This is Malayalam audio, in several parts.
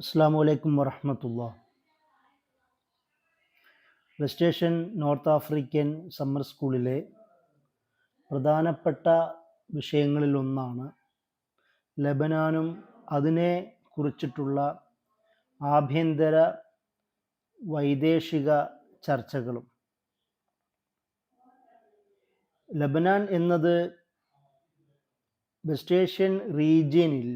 അസ്സാം വലൈക്കും വറഹമത്തുള്ള. West Asian north African summer സ്കൂളിലെ പ്രധാനപ്പെട്ട വിഷയങ്ങളിലൊന്നാണ് ലബനാനും അതിനെ കുറിച്ചിട്ടുള്ള ആഭ്യന്തര വൈദേശിക ചർച്ചകളും. ലബനാൻ എന്നത് വെസ്റ്റ് ഏഷ്യൻ റീജിയനിൽ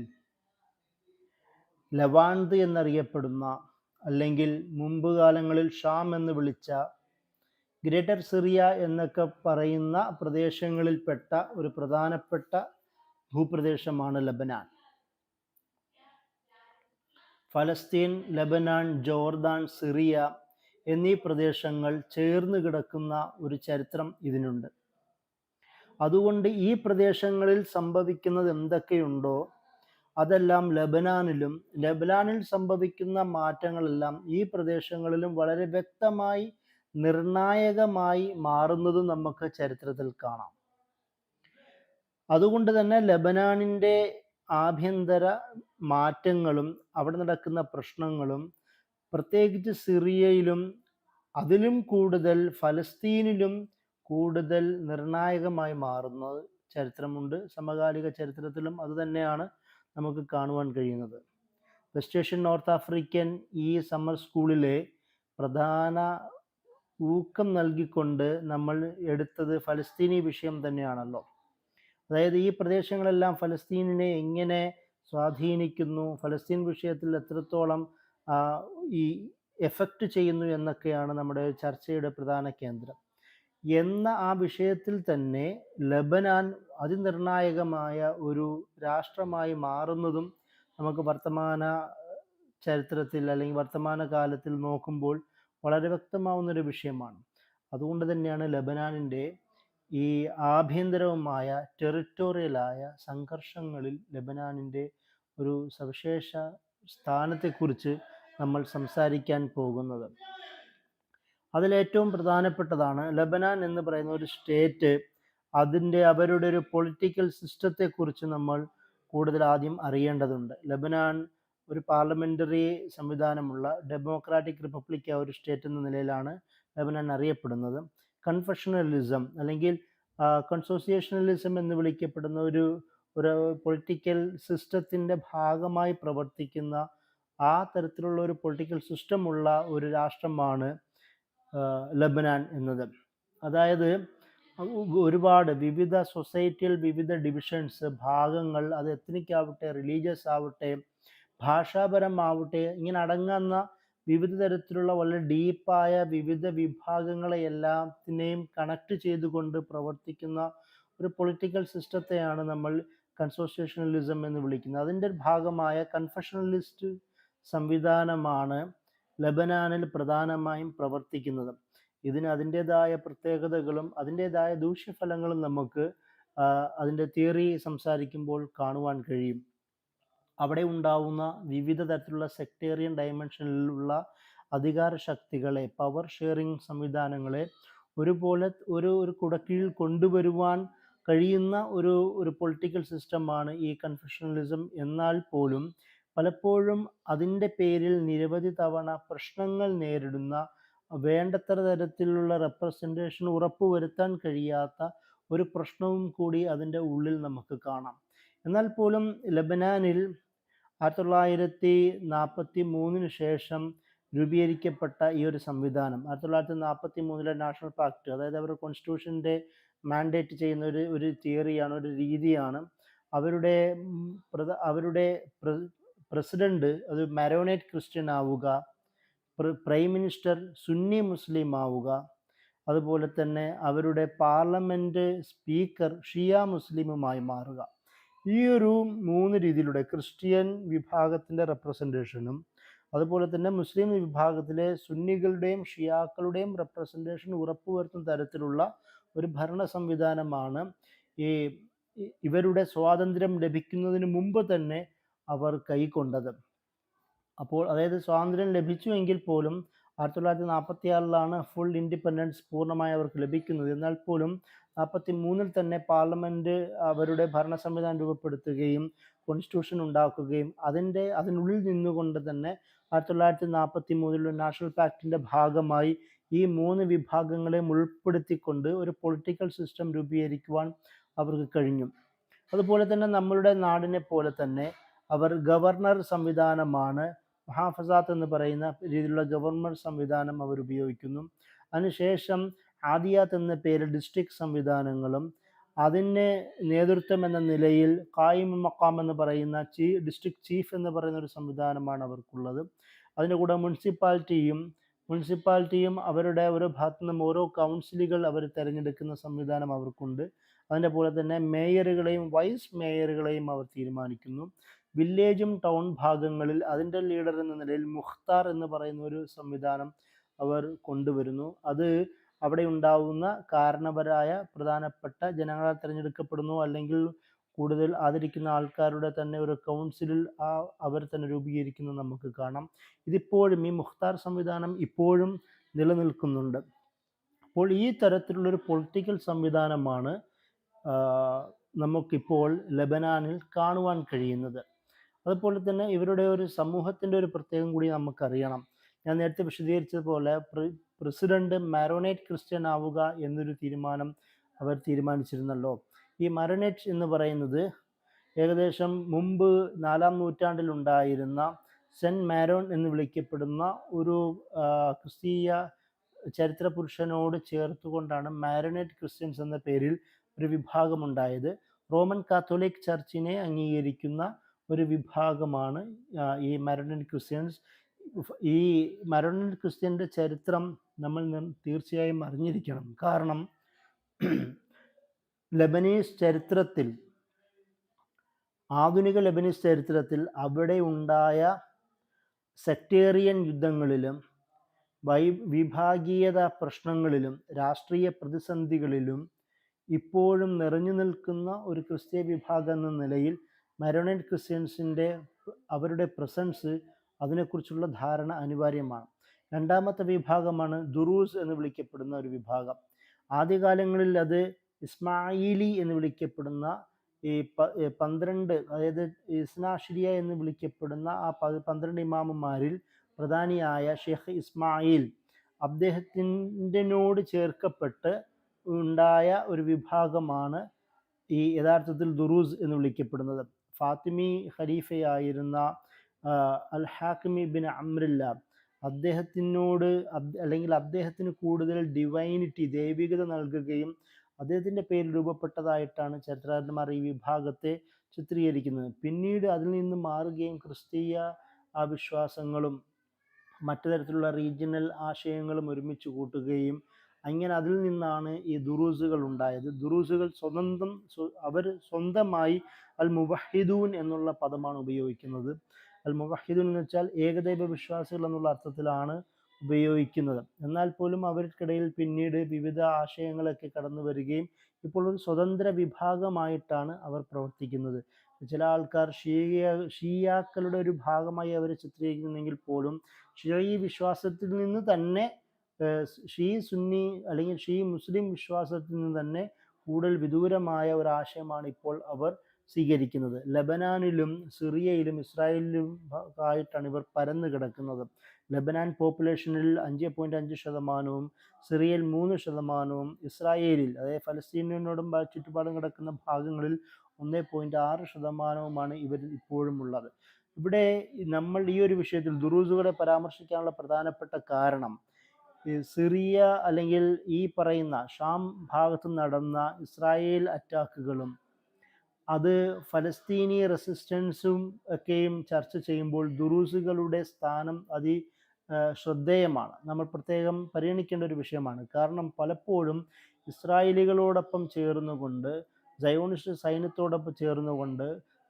ലവാന്ത് എന്നറിയപ്പെടുന്ന, അല്ലെങ്കിൽ മുമ്പ് കാലങ്ങളിൽ ഷാം എന്ന് വിളിച്ച, ഗ്രേറ്റർ സിറിയ എന്നൊക്കെ പറയുന്ന പ്രദേശങ്ങളിൽപ്പെട്ട ഒരു പ്രധാനപ്പെട്ട ഭൂപ്രദേശമാണ് ലബനാൻ. ഫലസ്തീൻ, ലബനാൻ, ജോർദാൻ, സിറിയ എന്നീ പ്രദേശങ്ങൾ ചേർന്ന് കിടക്കുന്ന ഒരു ചരിത്രം ഇതിനുണ്ട്. അതുകൊണ്ട് ഈ പ്രദേശങ്ങളിൽ സംഭവിക്കുന്നത് എന്തൊക്കെയുണ്ടോ അതെല്ലാം ലബനാനിൽ സംഭവിക്കുന്ന മാറ്റങ്ങളെല്ലാം ഈ പ്രദേശങ്ങളിലും വളരെ വ്യക്തമായി നിർണായകമായി മാറുന്നതും നമുക്ക് ചരിത്രത്തിൽ കാണാം. അതുകൊണ്ട് തന്നെ ലബനാനിൻ്റെ ആഭ്യന്തര മാറ്റങ്ങളും അവിടെ നടക്കുന്ന പ്രശ്നങ്ങളും, പ്രത്യേകിച്ച് സിറിയയിലും അതിലും കൂടുതൽ ഫലസ്തീനിലും കൂടുതൽ നിർണായകമായി മാറുന്ന ചരിത്രമുണ്ട്. സമകാലിക ചരിത്രത്തിലും അതുതന്നെയാണ് നമുക്ക് കാണുവാൻ കഴിയുന്നത്. വെസ്റ്റ് ഏഷ്യൻ നോർത്ത് ആഫ്രിക്കൻ ഈ സമ്മർ സ്കൂളിലെ പ്രധാന ഊക്കം നൽകിക്കൊണ്ട് നമ്മൾ എടുത്തത് ഫലസ്തീനി വിഷയം തന്നെയാണല്ലോ. അതായത് ഈ പ്രദേശങ്ങളെല്ലാം ഫലസ്തീനിനെ എങ്ങനെ സ്വാധീനിക്കുന്നു, ഫലസ്തീൻ വിഷയത്തിൽ എത്രത്തോളം ഈ എഫക്റ്റ് ചെയ്യുന്നു എന്നൊക്കെയാണ് നമ്മുടെ ചർച്ചയുടെ പ്രധാന കേന്ദ്രം. എന്ന ആ വിഷയത്തിൽ തന്നെ ലബനാൻ അതിനിർണായകമായ ഒരു രാഷ്ട്രമായി മാറുന്നതും നമുക്ക് വർത്തമാന ചരിത്രത്തിൽ അല്ലെങ്കിൽ വർത്തമാന കാലത്തിൽ നോക്കുമ്പോൾ വളരെ വ്യക്തമാവുന്നൊരു വിഷയമാണ്. അതുകൊണ്ട് തന്നെയാണ് ലബനാനിൻ്റെ ഈ ആഭ്യന്തരവുമായ ടെറിറ്റോറിയലായ സംഘർഷങ്ങളിൽ ലബനാനിൻ്റെ ഒരു സവിശേഷ സ്ഥാനത്തെക്കുറിച്ച് നമ്മൾ സംസാരിക്കാൻ പോകുന്നത്. അതിലേറ്റവും പ്രധാനപ്പെട്ടതാണ് ലബനാൻ എന്ന് പറയുന്ന ഒരു സ്റ്റേറ്റ്. അവരുടെ ഒരു പൊളിറ്റിക്കൽ സിസ്റ്റത്തെക്കുറിച്ച് നമ്മൾ കൂടുതൽ ആദ്യം അറിയേണ്ടതുണ്ട്. ലബനാൻ ഒരു പാർലമെൻ്ററി സംവിധാനമുള്ള ഡെമോക്രാറ്റിക് റിപ്പബ്ലിക് ഒരു സ്റ്റേറ്റ് എന്ന നിലയിലാണ് ലബനാൻ അറിയപ്പെടുന്നത്. കൺഫെഷണലിസം അല്ലെങ്കിൽ കൺസോസിയേഷണലിസം എന്ന് വിളിക്കപ്പെടുന്ന ഒരു പൊളിറ്റിക്കൽ സിസ്റ്റത്തിൻ്റെ ഭാഗമായി പ്രവർത്തിക്കുന്ന ആ തരത്തിലുള്ള ഒരു പൊളിറ്റിക്കൽ സിസ്റ്റമുള്ള ഒരു രാഷ്ട്രമാണ് ലബനാൻ എന്നത്. അതായത് ഒരുപാട് വിവിധ സൊസൈറ്റിയിൽ വിവിധ ഡിവിഷൻസ്, ഭാഗങ്ങൾ, അത് എത്നിക് ആവട്ടെ, റിലീജിയസ് ആവട്ടെ, ഭാഷാപരമാവട്ടെ, ഇങ്ങനെ അടങ്ങുന്ന വിവിധ തരത്തിലുള്ള വളരെ ഡീപ്പായ വിവിധ വിഭാഗങ്ങളെ എല്ലാത്തിനെയും കണക്ട് ചെയ്തുകൊണ്ട് പ്രവർത്തിക്കുന്ന ഒരു പൊളിറ്റിക്കൽ സിസ്റ്റത്തെയാണ് നമ്മൾ കൺസോസിയേഷണലിസം എന്ന് വിളിക്കുന്നത്. അതിൻ്റെ ഭാഗമായ കൺഫെഷണലിസ്റ്റ് സംവിധാനമാണ് ലബനാനിൽ പ്രധാനമായും പ്രവർത്തിക്കുന്നത്. ഇതിന് അതിൻ്റേതായ പ്രത്യേകതകളും അതിൻ്റേതായ ദൂഷ്യഫലങ്ങളും നമുക്ക് അതിൻ്റെ തിയറി സംസാരിക്കുമ്പോൾ കാണുവാൻ കഴിയും. അവിടെ ഉണ്ടാവുന്ന വിവിധ തരത്തിലുള്ള സെക്ടേറിയൻ ഡയമെൻഷനിലുള്ള അധികാര ശക്തികളെ, പവർ ഷെയറിംഗ് സംവിധാനങ്ങളെ ഒരുപോലെ ഒരു കുടക്കീഴിൽ കൊണ്ടുവരുവാൻ കഴിയുന്ന ഒരു പൊളിറ്റിക്കൽ സിസ്റ്റമാണ് ഈ കൺഫെഷണലിസം. എന്നാൽ പോലും പലപ്പോഴും അതിൻ്റെ പേരിൽ നിരവധി തവണ പ്രശ്നങ്ങൾ നേരിടുന്ന, വേണ്ടത്ര തരത്തിലുള്ള റെപ്രസെൻറ്റേഷൻ ഉറപ്പുവരുത്താൻ കഴിയാത്ത ഒരു പ്രശ്നവും കൂടി അതിൻ്റെ ഉള്ളിൽ നമുക്ക് കാണാം. എന്നാൽ പോലും ലബനാനിൽ 1943 ശേഷം രൂപീകരിക്കപ്പെട്ട ഈ ഒരു സംവിധാനം, 1943 നാഷണൽ പാക്ട്, അതായത് അവരുടെ കോൺസ്റ്റിറ്റ്യൂഷൻ്റെ മാൻഡേറ്റ് ചെയ്യുന്ന ഒരു തിയറിയാണ്, ഒരു രീതിയാണ്. അവരുടെ പ്രസിഡന്റ് അത് മരോനേറ്റ് ക്രിസ്ത്യൻ ആവുക, പ്രൈം മിനിസ്റ്റർ സുന്നി മുസ്ലിം ആവുക, അതുപോലെ തന്നെ അവരുടെ പാർലമെൻറ്റ് സ്പീക്കർ ഷിയ മുസ്ലിമുമായി മാറുക. ഈ ഒരു 3 രീതിയിലൂടെ ക്രിസ്ത്യൻ വിഭാഗത്തിൻ്റെ റെപ്രസെൻറ്റേഷനും അതുപോലെ തന്നെ മുസ്ലിം വിഭാഗത്തിലെ സുന്നികളുടെയും ഷിയാക്കളുടെയും റെപ്രസെൻറ്റേഷൻ ഉറപ്പുവരുത്തുന്ന തരത്തിലുള്ള ഒരു ഭരണ സംവിധാനമാണ് ഇവരുടെ സ്വാതന്ത്ര്യം ലഭിക്കുന്നതിന് മുമ്പ് തന്നെ അവർ കൈക്കൊണ്ടത്. അപ്പോൾ അതായത് സ്വാതന്ത്ര്യം ലഭിച്ചുവെങ്കിൽ പോലും 1946 ഫുൾ ഇൻഡിപെൻഡൻസ് പൂർണ്ണമായി അവർക്ക് ലഭിക്കുന്നത്. എന്നാൽ പോലും 1943 തന്നെ പാർലമെൻറ്റ് അവരുടെ ഭരണ സംവിധാനം രൂപപ്പെടുത്തുകയും കോൺസ്റ്റിറ്റ്യൂഷൻ ഉണ്ടാക്കുകയും അതിനുള്ളിൽ നിന്നുകൊണ്ട് തന്നെ 1943 നാഷണൽ പാക്റ്റിൻ്റെ ഭാഗമായി ഈ 3 വിഭാഗങ്ങളെ ഉൾപ്പെടുത്തിക്കൊണ്ട് ഒരു പൊളിറ്റിക്കൽ സിസ്റ്റം രൂപീകരിക്കുവാൻ അവർക്ക് കഴിഞ്ഞു. അതുപോലെ തന്നെ നമ്മളുടെ നാടിനെ പോലെ തന്നെ അവർ ഗവർണർ സംവിധാനമാണ്, മഹാഫസാത്ത് എന്ന് പറയുന്ന രീതിയിലുള്ള ഗവർണർ സംവിധാനം അവർ ഉപയോഗിക്കുന്നു. അതിനുശേഷം ആദിയാത്ത് എന്ന പേരിൽ ഡിസ്ട്രിക്ട് സംവിധാനങ്ങളും, അതിന് നേതൃത്വം എന്ന നിലയിൽ ഖായിം മക്കാം എന്ന് പറയുന്ന ഡിസ്ട്രിക്ട് ചീഫ് എന്ന് പറയുന്ന ഒരു സംവിധാനമാണ് അവർക്കുള്ളത്. അതിൻ്റെ കൂടെ മുനിസിപ്പാലിറ്റിയും അവരുടെ ഓരോ ഭാഗത്തു നിന്നും ഓരോ കൗൺസിലുകൾ അവർ തിരഞ്ഞെടുക്കുന്ന സംവിധാനം അവർക്കുണ്ട്. അതിൻ്റെ പോലെ തന്നെ മേയറുകളെയും വൈസ് മേയറുകളെയും അവർ തീരുമാനിക്കുന്നു. വില്ലേജും ടൗൺ ഭാഗങ്ങളിൽ അതിൻ്റെ ലീഡർ എന്ന നിലയിൽ മുഖ്താർ എന്ന് പറയുന്ന ഒരു സംവിധാനം അവർ കൊണ്ടുവരുന്നു. അത് അവിടെ ഉണ്ടാവുന്ന കാരണവരായ പ്രധാനപ്പെട്ട ജനങ്ങളാൽ തിരഞ്ഞെടുക്കപ്പെടുന്നു, അല്ലെങ്കിൽ കൂടുതൽ ആദരിക്കുന്ന ആൾക്കാരുടെ തന്നെ ഒരു കൗൺസിലിൽ അവർ തന്നെ രൂപീകരിക്കുന്നത് നമുക്ക് കാണാം. ഇതിപ്പോഴും ഈ മുഖ്താർ സംവിധാനം ഇപ്പോഴും നിലനിൽക്കുന്നുണ്ട്. അപ്പോൾ ഈ തരത്തിലുള്ളൊരു പൊളിറ്റിക്കൽ സംവിധാനമാണ് നമുക്കിപ്പോൾ ലെബനാനിൽ കാണുവാൻ കഴിയുന്നത്. അതുപോലെ തന്നെ ഇവരുടെ ഒരു സമൂഹത്തിൻ്റെ ഒരു പ്രത്യേകം കൂടി നമുക്കറിയണം. ഞാൻ നേരത്തെ വിശദീകരിച്ചതുപോലെ പ്രസിഡന്റ് മാരോനേറ്റ് ക്രിസ്ത്യൻ ആവുക എന്നൊരു തീരുമാനം അവർ തീരുമാനിച്ചിരുന്നല്ലോ. ഈ മാരോനേറ്റ് എന്ന് പറയുന്നത് ഏകദേശം മുമ്പ് 4-ാം നൂറ്റാണ്ടിൽ ഉണ്ടായിരുന്ന സെൻറ്റ് മാരോൺ എന്ന് വിളിക്കപ്പെടുന്ന ഒരു ക്രിസ്തീയ ചരിത്ര പുരുഷനോട് ചേർത്തുകൊണ്ടാണ് മാരോനേറ്റ് ക്രിസ്ത്യൻസ് എന്ന പേരിൽ ഒരു വിഭാഗമുണ്ടായത്. റോമൻ കാത്തോലിക് ചർച്ചിനെ അംഗീകരിക്കുന്ന ഒരു വിഭാഗമാണ് ഈ മാരോനേറ്റ് ക്രിസ്ത്യൻസ്. ഈ മാരോനേറ്റ് ക്രിസ്ത്യൻ്റെ ചരിത്രം നമ്മൾ തീർച്ചയായും അറിഞ്ഞിരിക്കണം. കാരണം ആധുനിക ലെബനീസ് ചരിത്രത്തിൽ അവിടെ ഉണ്ടായ സെക്ടേറിയൻ യുദ്ധങ്ങളിലും വിഭാഗീയത പ്രശ്നങ്ങളിലും രാഷ്ട്രീയ പ്രതിസന്ധികളിലും ഇപ്പോഴും നിറഞ്ഞു നിൽക്കുന്ന ഒരു ക്രിസ്തീയ വിഭാഗം എന്ന നിലയിൽ മാരോനേറ്റ് ക്രിസ്ത്യൻസിൻ്റെ അവരുടെ പ്രസൻസ്, അതിനെക്കുറിച്ചുള്ള ധാരണ അനിവാര്യമാണ്. രണ്ടാമത്തെ വിഭാഗമാണ് ദുറൂസ് എന്ന് വിളിക്കപ്പെടുന്ന ഒരു വിഭാഗം. ആദ്യകാലങ്ങളിൽ അത് ഇസ്മായിലി എന്ന് വിളിക്കപ്പെടുന്ന ഈ 12, അതായത് ഇസ്നാഷിരിയ എന്ന് വിളിക്കപ്പെടുന്ന ആ 12 ഇമാമുമാരിൽ പ്രധാനിയായ ഷെയ്ഖ് ഇസ്മായിൽ അദ്ദേഹത്തിനോട് ചേർക്കപ്പെട്ട് ഉണ്ടായ ഒരു വിഭാഗമാണ് ഈ യഥാർത്ഥത്തിൽ ദുറൂസ് എന്ന് വിളിക്കപ്പെടുന്നത്. ഫാത്തിമി ഖലീഫയായിരുന്ന അൽ ഹാക്കിമി ബിൻ അമ്രില്ല അദ്ദേഹത്തിന് കൂടുതൽ ഡിവൈനിറ്റി, ദൈവികത നൽകുകയും അദ്ദേഹത്തിൻ്റെ പേരിൽ രൂപപ്പെട്ടതായിട്ടാണ് ചരിത്രകാരന്മാർ ഈ വിഭാഗത്തെ ചിത്രീകരിക്കുന്നത്. പിന്നീട് അതിൽ നിന്ന് മാറുകയും ക്രിസ്തീയ വിശ്വാസങ്ങളും മറ്റു തരത്തിലുള്ള റീജിയണൽ ആശയങ്ങളും ഒരുമിച്ച് കൂട്ടുകയും അങ്ങനെ അതിൽ നിന്നാണ് ഈ ദുറൂസുകൾ ഉണ്ടായത്. ദുറൂസുകൾ സ്വന്തമായി അൽ മുവഹിദൂൻ എന്നുള്ള പദമാണ് ഉപയോഗിക്കുന്നത്. അൽ മുവഹിദൂൻ എന്ന് വെച്ചാൽ ഏകദൈവ വിശ്വാസികൾ എന്നുള്ള അർത്ഥത്തിലാണ് ഉപയോഗിക്കുന്നത്. എന്നാൽ പോലും അവർക്കിടയിൽ പിന്നീട് വിവിധ ആശയങ്ങളൊക്കെ കടന്നു വരികയും ഇപ്പോൾ ഒരു സ്വതന്ത്ര വിഭാഗമായിട്ടാണ് അവർ പ്രവർത്തിക്കുന്നത്. ചില ആൾക്കാർ ഷിയാക്കളുടെ ഒരു ഭാഗമായി അവരെ ചിത്രീകരിക്കുന്നെങ്കിൽ പോലും ഷിഈ വിശ്വാസത്തിൽ നിന്ന് തന്നെ ഷീ സുന്നി അല്ലെങ്കിൽ ഷീ മുസ്ലിം വിശ്വാസത്തിൽ നിന്ന് തന്നെ കൂടുതൽ വിദൂരമായ ഒരു ആശയമാണ് ഇപ്പോൾ അവർ സ്വീകരിക്കുന്നത്. ലെബനാനിലും സിറിയയിലും ഇസ്രായേലിലും ആയിട്ടാണ് ഇവർ പരന്നു കിടക്കുന്നത്. ലെബനാൻ പോപ്പുലേഷനിൽ 5.5%, സിറിയയിൽ 3%, ഇസ്രായേലിൽ അതായത് ഫലസ്തീനോടും ചുറ്റുപാടും കിടക്കുന്ന ഭാഗങ്ങളിൽ 1.6%-മാണ് ഇവർ ഇപ്പോഴും ഉള്ളത്. ഇവിടെ നമ്മൾ ഈ ഒരു വിഷയത്തിൽ ദുറൂസുകളെ പരാമർശിക്കാനുള്ള പ്രധാനപ്പെട്ട കാരണം സിറിയ അല്ലെങ്കിൽ ഈ പറയുന്ന ഷാം ഭാഗത്ത് നടന്ന ഇസ്രായേൽ അറ്റാക്കുകളും അത് ഫലസ്തീനി റെസിസ്റ്റൻസും ഒക്കെയും ചർച്ച ചെയ്യുമ്പോൾ ദുറൂസുകളുടെ സ്ഥാനം ശ്രദ്ധേയമാണ്. നമ്മൾ പ്രത്യേകം പരിഗണിക്കേണ്ട ഒരു വിഷയമാണ്. കാരണം പലപ്പോഴും ഇസ്രായേലികളോടൊപ്പം ചേർന്നുകൊണ്ട്, സയോണിസ്റ്റ് സൈന്യത്തോടൊപ്പം ചേർന്നുകൊണ്ട്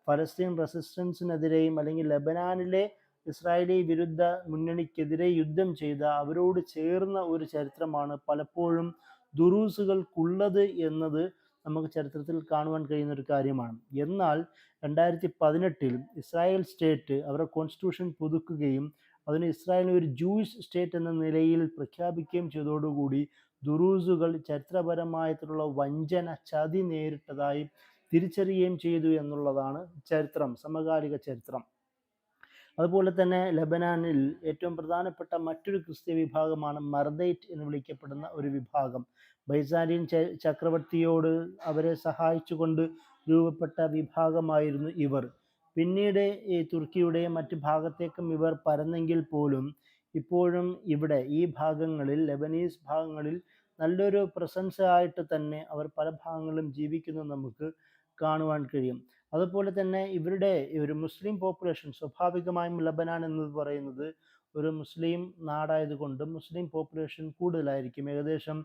ഫലസ്തീൻ റെസിസ്റ്റൻസിനെതിരെയും അല്ലെങ്കിൽ ലെബനാനിലെ ഇസ്രായേലി വിരുദ്ധ മുന്നണിക്കെതിരെ യുദ്ധം ചെയ്ത അവരോട് ചേർന്ന ഒരു ചരിത്രമാണ് പലപ്പോഴും ദുറൂസുകൾക്കുള്ളത് എന്നത് നമുക്ക് ചരിത്രത്തിൽ കാണുവാൻ കഴിയുന്ന ഒരു കാര്യമാണ്. എന്നാൽ 2018 ഇസ്രായേൽ സ്റ്റേറ്റ് അവരുടെ കോൺസ്റ്റിറ്റ്യൂഷൻ പുതുക്കുകയും അതിന് ഇസ്രായേലിനെ ഒരു ജൂയിഷ് സ്റ്റേറ്റ് എന്ന നിലയിൽ പ്രഖ്യാപിക്കുകയും ചെയ്തതോടുകൂടി ദുറൂസുകൾ ചരിത്രപരമായിട്ടുള്ള വഞ്ചന, ചതി നേരിട്ടതായി തിരിച്ചറിയുകയും ചെയ്തു എന്നുള്ളതാണ് ചരിത്രം, സമകാലിക ചരിത്രം. അതുപോലെ തന്നെ ലബനാനിൽ ഏറ്റവും പ്രധാനപ്പെട്ട മറ്റൊരു ക്രിസ്ത്യ വിഭാഗമാണ് മർദൈറ്റ് എന്ന് വിളിക്കപ്പെടുന്ന ഒരു വിഭാഗം. ബൈസാന്റിയൻ ചക്രവർത്തിയോട് അവരെ സഹായിച്ചുകൊണ്ട് രൂപപ്പെട്ട വിഭാഗമായിരുന്നു ഇവർ. പിന്നീട് ഈ തുർക്കിയുടെയും മറ്റ് ഭാഗത്തേക്കും ഇവർ പരന്നെങ്കിൽ പോലും ഇപ്പോഴും ഇവിടെ ഈ ഭാഗങ്ങളിൽ, ലെബനീസ് ഭാഗങ്ങളിൽ നല്ലൊരു പ്രസൻസ് ആയിട്ട് തന്നെ അവർ പല ഭാഗങ്ങളിലും ജീവിക്കുന്നത് നമുക്ക് കാണുവാൻ കഴിയും. അതുപോലെ തന്നെ ഇവരുടെ ഒരു മുസ്ലിം പോപ്പുലേഷൻ, സ്വാഭാവികമായും ലബനാൻ എന്ന് പറയുന്നത് ഒരു മുസ്ലിം നാടായതുകൊണ്ട് മുസ്ലിം പോപ്പുലേഷൻ കൂടുതലായിരിക്കും. ഏകദേശം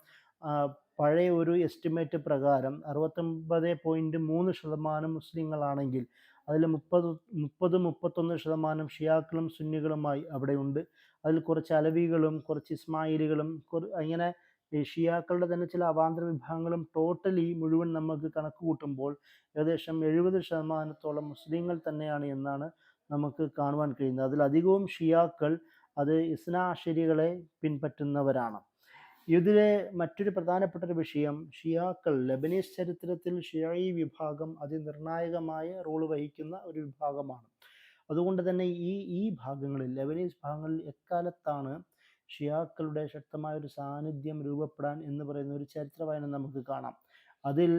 പഴയ ഒരു എസ്റ്റിമേറ്റ് പ്രകാരം 69.3% മുസ്ലിങ്ങളാണെങ്കിൽ അതിൽ 31% ഷിയാക്കളും സുന്നികളുമായി അവിടെയുണ്ട്. അതിൽ കുറച്ച് അലവികളും കുറച്ച് ഇസ്മായിലികളും അങ്ങനെ ഷിയാക്കളുടെ തന്നെ ചില അവാന്തര വിഭാഗങ്ങളും ടോട്ടലി മുഴുവൻ നമുക്ക് കണക്ക് കൂട്ടുമ്പോൾ ഏകദേശം 70% മുസ്ലിങ്ങൾ തന്നെയാണ് എന്നാണ് നമുക്ക് കാണുവാൻ കഴിയുന്നത്. അതിലധികവും ഷിയാക്കൾ അത് ഇസ്നാ അശരികളെ പിൻപറ്റുന്നവരാണ്. ഇതിലെ മറ്റൊരു പ്രധാനപ്പെട്ട ഒരു വിഷയം, ഷിയാക്കൾ ലബനീസ് ചരിത്രത്തിൽ ഷിയായി വിഭാഗം അതിനിർണായകമായ റോള് വഹിക്കുന്ന ഒരു വിഭാഗമാണ്. അതുകൊണ്ട് തന്നെ ഈ ഭാഗങ്ങളിൽ, ലബനീസ് ഭാഗങ്ങളിൽ എക്കാലത്താണ് ഷിയാക്കളുടെ ശക്തമായ ഒരു സാന്നിധ്യം രൂപപ്പെടാൻ എന്ന് പറയുന്ന ഒരു ചരിത്ര വായന നമുക്ക് കാണാം. അതിൽ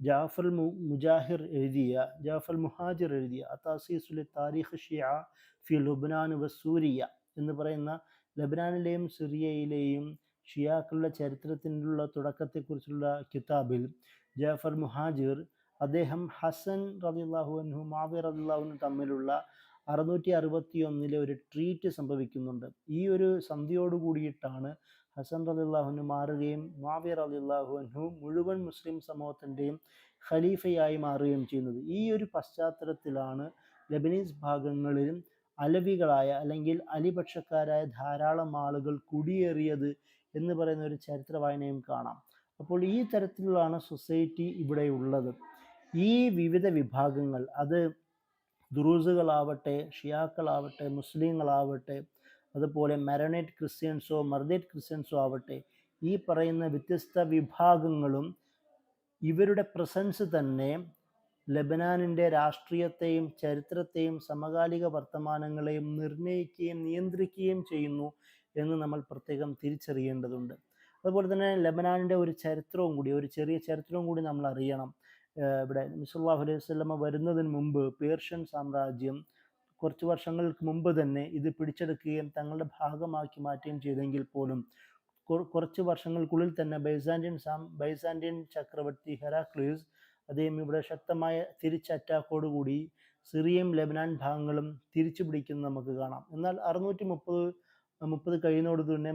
ജാഫർ മുഹാജിർ എഴുതിയ അതാസീസുൽ താരിഖ് ഷിയ ഫി ലുബ്നാൻ വസൂരിയ എന്ന് പറയുന്ന ലബനാനിലെയും സിറിയയിലെയും ഷിയാക്കളുടെ ചരിത്രത്തിനുള്ള തുടക്കത്തെക്കുറിച്ചുള്ള കിതാബിൽ ജാഫർ മുഹാജിർ അദ്ദേഹം ഹസൻ റളിയല്ലാഹു അൻഹു മുആവിയ റളിയല്ലാഹു അൻഹു തമ്മിലുള്ള 661 ഒരു ട്രീറ്റ് സംഭവിക്കുന്നുണ്ട്. ഈ ഒരു സന്ധിയോട് കൂടിയിട്ടാണ് ഹസൻ റളിയല്ലാഹു അൻഹു മാറുകയും മുആവിയ റളിയല്ലാഹു അൻഹു മുഴുവൻ മുസ്ലിം സമൂഹത്തിൻ്റെയും ഖലീഫയായി മാറുകയും ചെയ്യുന്നത്. ഈ ഒരു പശ്ചാത്തലത്തിലാണ് ലബനീസ് ഭാഗങ്ങളിൽ അലവികളായ അല്ലെങ്കിൽ അലിപക്ഷക്കാരായ ധാരാളം ആളുകൾ കുടിയേറിയത് എന്ന് പറയുന്ന ഒരു ചരിത്ര വായനയും കാണാം. അപ്പോൾ ഈ തരത്തിലാണ് സൊസൈറ്റി ഇവിടെ ഉള്ളത്. ഈ വിവിധ വിഭാഗങ്ങൾ, അത് ദുറൂസുകളാവട്ടെ, ഷിയാക്കളാവട്ടെ, മുസ്ലിങ്ങളാവട്ടെ, അതുപോലെ മെറനേറ്റ് ക്രിസ്ത്യൻസോ മർദേറ്റ് ക്രിസ്ത്യൻസോ ആവട്ടെ, ഈ പറയുന്ന വ്യത്യസ്ത വിഭാഗങ്ങളും ഇവരുടെ പ്രസൻസ് തന്നെ ലബനാനിൻ്റെ രാഷ്ട്രീയത്തെയും ചരിത്രത്തെയും സമകാലിക വർത്തമാനങ്ങളെയും നിർണ്ണയിക്കുകയും നിയന്ത്രിക്കുകയും ചെയ്യുന്നു എന്ന് നമ്മൾ പ്രത്യേകം തിരിച്ചറിയേണ്ടതുണ്ട്. അതുപോലെ തന്നെ ലബനാനിൻ്റെ ഒരു ചരിത്രവും കൂടി, ഒരു ചെറിയ ചരിത്രവും കൂടി നമ്മൾ അറിയണം. ഇവിടെ നബി സല്ലല്ലാഹു അലൈഹി വസല്ലമ വരുന്നതിന് മുമ്പ് പേർഷ്യൻ സാമ്രാജ്യം കുറച്ച് വർഷങ്ങൾക്ക് മുമ്പ് തന്നെ ഇത് പിടിച്ചെടുക്കുകയും തങ്ങളുടെ ഭാഗമാക്കി മാറ്റുകയും ചെയ്തെങ്കിൽ പോലും കുറച്ച് വർഷങ്ങൾക്കുള്ളിൽ തന്നെ ബൈസാന്റിയൻ ചക്രവർത്തി ഹെറാക്ലിയസ് അദ്ദേഹം ഇവിടെ ശക്തമായ തിരിച്ചറ്റാക്കോടുകൂടി സിറിയയും ലെബനാൻ ഭാഗങ്ങളും തിരിച്ചു പിടിക്കുന്നത് നമുക്ക് കാണാം. എന്നാൽ 630 കഴിയുന്നതോട് തന്നെ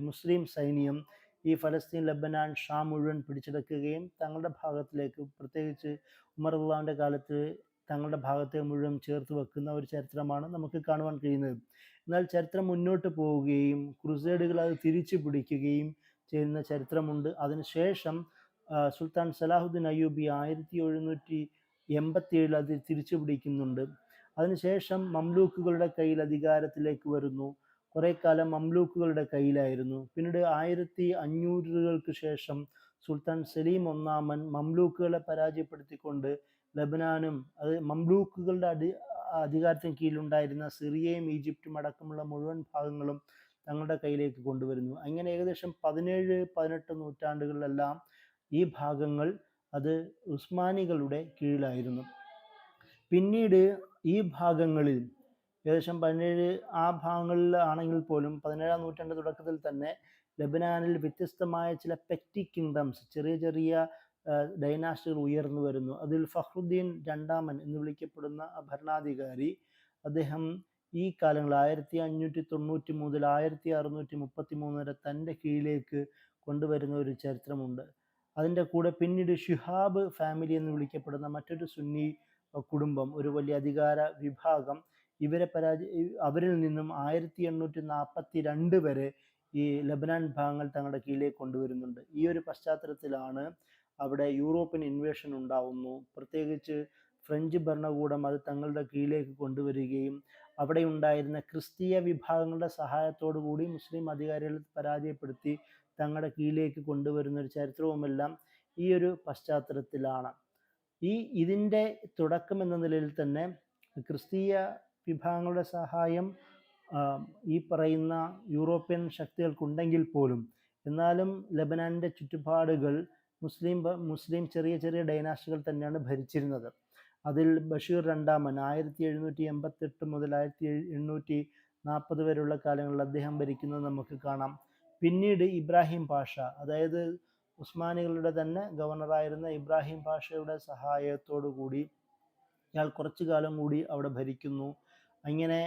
മുസ്ലിം സൈന്യം ഈ ഫലസ്തീൻ, ലബനാൻ, ഷാം മുഴുവൻ പിടിച്ചെടുക്കുകയും തങ്ങളുടെ ഭാഗത്തിലേക്ക്, പ്രത്യേകിച്ച് ഉമർ റളിയല്ലാഹുവിൻ്റെ കാലത്ത് തങ്ങളുടെ ഭാഗത്തെ മുഴുവൻ ചേർത്ത് വെക്കുന്ന ഒരു ചരിത്രമാണ് നമുക്ക് കാണുവാൻ കഴിയുന്നത്. എന്നാൽ ചരിത്രം മുന്നോട്ട് പോവുകയും ക്രുസേഡുകൾ അത് തിരിച്ചു പിടിക്കുകയും ചെയ്യുന്ന ചരിത്രമുണ്ട്. അതിനുശേഷം സുൽത്താൻ സലാഹുദ്ദീൻ അയ്യൂബി 1787 അത് തിരിച്ചു പിടിക്കുന്നുണ്ട്. അതിനുശേഷം മംലൂക്കുകളുടെ കയ്യിൽ അധികാരത്തിലേക്ക് വരുന്നു. കുറേ കാലം മംലൂക്കുകളുടെ കയ്യിലായിരുന്നു. പിന്നീട് 1500-കൾക്ക് ശേഷം സുൽത്താൻ സലീം ഒന്നാമൻ മംലൂക്കുകളെ പരാജയപ്പെടുത്തിക്കൊണ്ട് ലബനാനും അത് മംലൂക്കുകളുടെ അധികാരത്തിന് കീഴിലുണ്ടായിരുന്ന സിറിയയും ഈജിപ്തും അടക്കമുള്ള മുഴുവൻ ഭാഗങ്ങളും തങ്ങളുടെ കയ്യിലേക്ക് കൊണ്ടുവരുന്നു. അങ്ങനെ ഏകദേശം 17-18 നൂറ്റാണ്ടുകളിലെല്ലാം ഈ ഭാഗങ്ങൾ അത് ഉസ്മാനികളുടെ കീഴിലായിരുന്നു. പിന്നീട് ഈ ഭാഗങ്ങളിൽ ഏകദേശം 17 ആ ഭാഗങ്ങളിൽ ആണെങ്കിൽ പോലും 17-ാം നൂറ്റാണ്ട് തുടക്കത്തിൽ തന്നെ ലബനാനിൽ വ്യത്യസ്തമായ ചില പെറ്റി കിങ്ഡംസ്, ചെറിയ ചെറിയ ഡൈനാസ്റ്റികൾ ഉയർന്നു വരുന്നു. അതിൽ ഫഖ്റുദ്ദീൻ രണ്ടാമൻ എന്ന് വിളിക്കപ്പെടുന്ന ഭരണാധികാരി, അദ്ദേഹം ഈ കാലങ്ങളിൽ 1590 മുതൽ 1633 വരെ തൻ്റെ കീഴിലേക്ക് കൊണ്ടുവരുന്ന ഒരു ചരിത്രമുണ്ട്. അതിൻ്റെ കൂടെ പിന്നീട് ഷിഹാബ് ഫാമിലി എന്ന് വിളിക്കപ്പെടുന്ന മറ്റൊരു സുന്നി കുടുംബം, ഒരു വലിയ അധികാര വിഭാഗം, അവരിൽ നിന്നും 1842 വരെ ഈ ലബനാൻ ഭാഗങ്ങൾ തങ്ങളുടെ കീഴിലേക്ക് കൊണ്ടുവരുന്നുണ്ട്. ഈ ഒരു പശ്ചാത്തലത്തിലാണ് അവിടെ യൂറോപ്യൻ ഇൻവേഷൻ ഉണ്ടാവുന്നു. പ്രത്യേകിച്ച് ഫ്രഞ്ച് ഭരണകൂടം അത് തങ്ങളുടെ കീഴിലേക്ക് കൊണ്ടുവരികയും അവിടെ ഉണ്ടായിരുന്ന ക്രിസ്തീയ വിഭാഗങ്ങളുടെ സഹായത്തോടു കൂടി മുസ്ലിം അധികാരികളെ പരാജയപ്പെടുത്തി തങ്ങളുടെ കീഴിലേക്ക് കൊണ്ടുവരുന്ന ഒരു ചരിത്രവുമെല്ലാം ഈ ഒരു പശ്ചാത്തലത്തിലാണ്. ഇതിൻ്റെ തുടക്കം എന്ന നിലയിൽ തന്നെ ക്രിസ്തീയ വിഭാഗങ്ങളുടെ സഹായം ഈ പറയുന്ന യൂറോപ്യൻ ശക്തികൾക്കുണ്ടെങ്കിൽ പോലും, എന്നാലും ലെബനാനിൻ്റെ ചുറ്റുപാടുകൾ മുസ്ലിം ചെറിയ ചെറിയ ഡൈനാസ്റ്റികൾ തന്നെയാണ് ഭരിച്ചിരുന്നത്. അതിൽ ബഷീർ രണ്ടാമൻ 1788 മുതൽ 1840 വരെയുള്ള കാലങ്ങളിൽ അദ്ദേഹം ഭരിക്കുന്നത് നമുക്ക് കാണാം. പിന്നീട് ഇബ്രാഹിം പാഷ, അതായത് ഉസ്മാനികളുടെ തന്നെ ഗവർണറായിരുന്ന ഇബ്രാഹിം പാഷയുടെ സഹായത്തോടു കൂടി ഇയാൾ കുറച്ചു കാലം കൂടി അവിടെ ഭരിക്കുന്നു. അങ്ങനെ